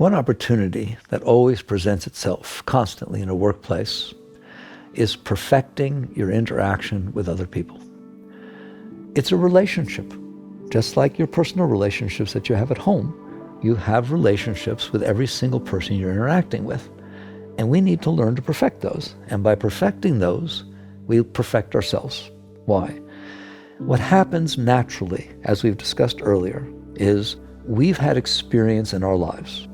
One opportunity that always presents itself constantly in a workplace is perfecting your interaction with other people. It's a relationship. Just like your personal relationships that you have at home, you have relationships with every single person you're interacting with. And we need to learn to perfect those. And by perfecting those, we perfect ourselves. Why? What happens naturally, as we've discussed earlier, is we've had experience in our lives.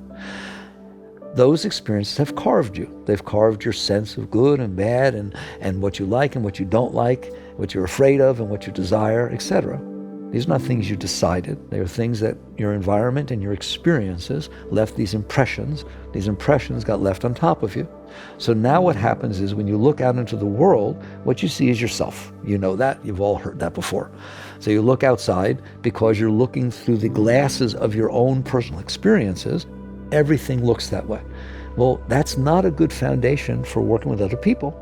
Those experiences have carved you. They've carved your sense of good and bad and what you like and what you don't like, what you're afraid of and what you desire, etc. These are not things you decided. They are things that your environment and your experiences left these impressions. These impressions got left on top of you. So now what happens is when you look out into the world, what you see is yourself. You know that. You've all heard that before. So you look outside because you're looking through the glasses of your own personal experiences. Everything looks that way. Well, that's not a good foundation for working with other people.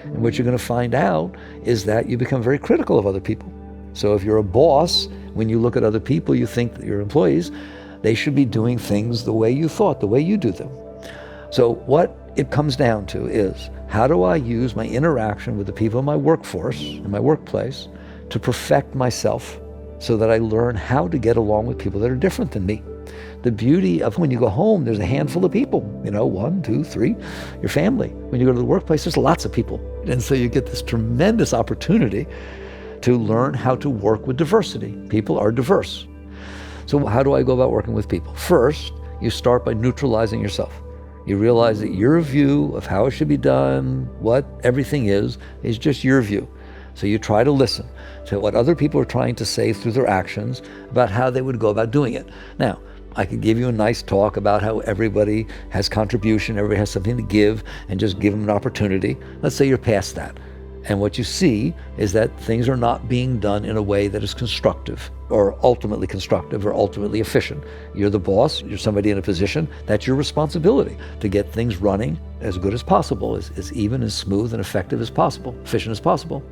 And what you're going to find out is that you become very critical of other people. So if you're a boss, when you look at other people, you think that your employees, they should be doing things the way you thought, the way you do them. So what it comes down to is, how do I use my interaction with the people in my workforce, in my workplace, to perfect myself so that I learn how to get along with people that are different than me? The beauty of when you go home, there's a handful of people, 1, 2, 3, your family. When you go to the workplace, there's lots of people. And so you get this tremendous opportunity to learn how to work with diversity. People are diverse. So how do I go about working with people? First, you start by neutralizing yourself. You realize that your view of how it should be done, what everything is just your view. So you try to listen to what other people are trying to say through their actions about how they would go about doing it. Now, I could give you a nice talk about how everybody has contribution, everybody has something to give, and just give them an opportunity. Let's say you're past that. And what you see is that things are not being done in a way that is constructive or ultimately efficient. You're the boss, you're somebody in a position, that's your responsibility to get things running as good as possible, as even, as smooth and effective as possible, efficient as possible.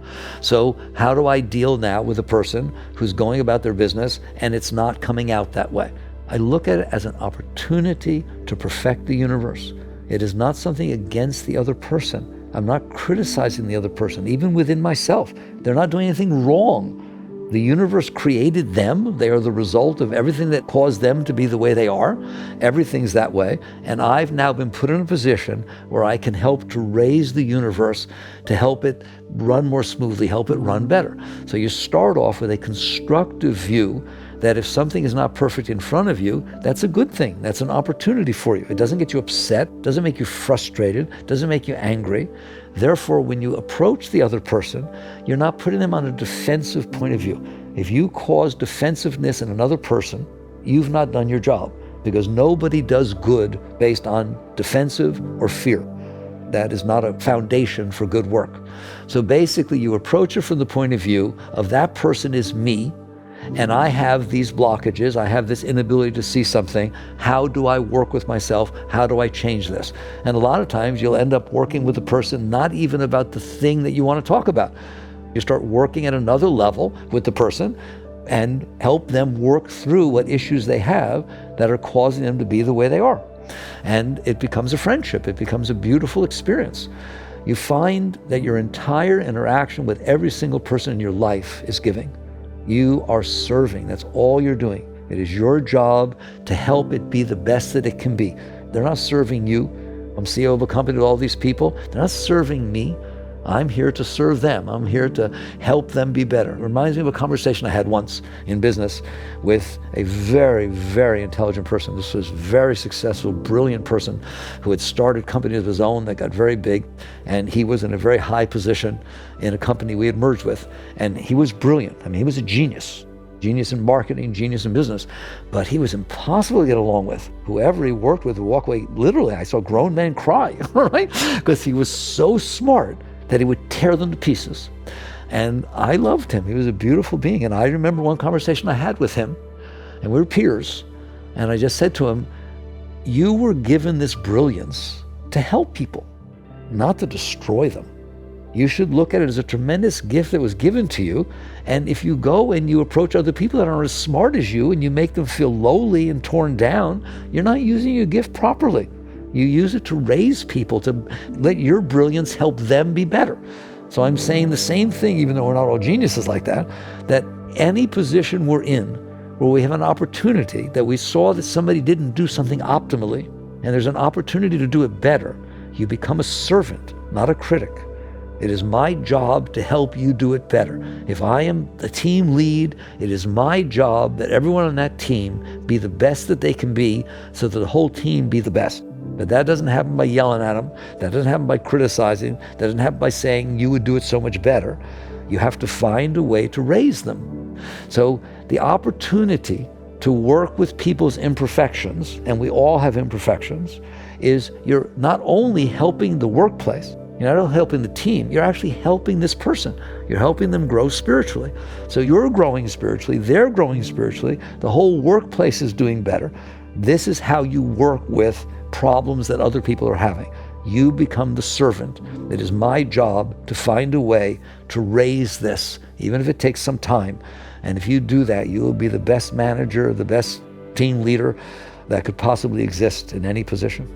So how do I deal now with a person who's going about their business and it's not coming out that way? I look at it as an opportunity to perfect the universe. It is not something against the other person. I'm not criticizing the other person, even within myself. They're not doing anything wrong. The universe created them. They are the result of everything that caused them to be the way they are. Everything's that way. And I've now been put in a position where I can help to raise the universe, to help it run more smoothly, help it run better. So you start off with a constructive view that if something is not perfect in front of you, that's a good thing. That's an opportunity for you. It doesn't get you upset, doesn't make you frustrated, doesn't make you angry. Therefore, when you approach the other person, you're not putting them on a defensive point of view. If you cause defensiveness in another person, you've not done your job, because nobody does good based on defensive or fear. That is not a foundation for good work. So basically, you approach it from the point of view of that person is me, and I have these blockages, I have this inability to see something. How do I work with myself? How do I change this? And a lot of times you'll end up working with the person not even about the thing that you want to talk about. You start working at another level with the person and help them work through what issues they have that are causing them to be the way they are. And it becomes a friendship. It becomes a beautiful experience. You find that your entire interaction with every single person in your life is giving. You are serving. That's all you're doing. It is your job to help it be the best that it can be. They're not serving you. I'm CEO of a company with all these people. They're not serving me. I'm here to serve them. I'm here to help them be better. It reminds me of a conversation I had once in business with a very, very intelligent person. This was a very successful, brilliant person who had started companies of his own that got very big. And he was in a very high position in a company we had merged with. And he was brilliant. I mean, he was a genius. Genius in marketing, genius in business. But he was impossible to get along with. Whoever he worked with would walk away. Literally, I saw grown men cry, right? Because he was so smart that he would tear them to pieces. And I loved him. He was a beautiful being. And I remember one conversation I had with him, and we were peers. And I just said to him, you were given this brilliance to help people, not to destroy them. You should look at it as a tremendous gift that was given to you. And if you go and you approach other people that aren't as smart as you and you make them feel lowly and torn down, you're not using your gift properly. You use it to raise people, to let your brilliance help them be better. So I'm saying the same thing, even though we're not all geniuses like that any position we're in where we have an opportunity that we saw that somebody didn't do something optimally, and there's an opportunity to do it better, you become a servant, not a critic. It is my job to help you do it better. If I am the team lead, it is my job that everyone on that team be the best that they can be so that the whole team be the best. But that doesn't happen by yelling at them. That doesn't happen by criticizing. That doesn't happen by saying you would do it so much better. You have to find a way to raise them. So the opportunity to work with people's imperfections, and we all have imperfections, is you're not only helping the workplace, you're not only helping the team, you're actually helping this person. You're helping them grow spiritually. So you're growing spiritually, they're growing spiritually, the whole workplace is doing better. This is how you work with problems that other people are having. You become the servant. It is my job to find a way to raise this, even if it takes some time. And if you do that, you will be the best manager, the best team leader that could possibly exist in any position.